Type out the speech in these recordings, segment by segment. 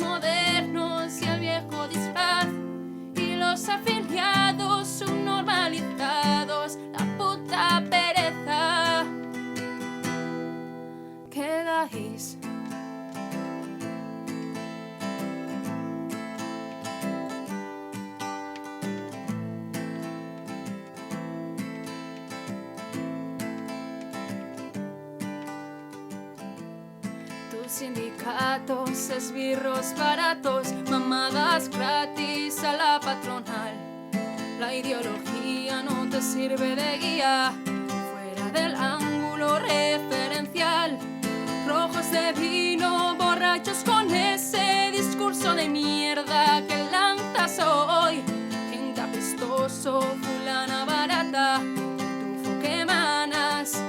modernos y el viejo disfraz, y los afiliados subnormalizados, la puta pereza. Quedáis. Sindicatos, esbirros baratos, mamadas gratis a la patronal. La ideología no te sirve de guía, fuera del ángulo referencial. Rojos de vino, borrachos con ese discurso de mierda que lanzas hoy. Gente apestoso, fulana barata, tufo que emanas.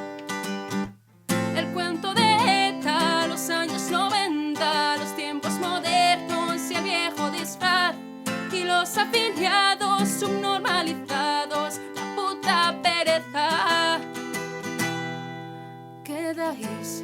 El cuento de ETA, los años 90, los tiempos modernos y el viejo disfraz, y los afiliados subnormalizados, la puta pereza. Quedáis.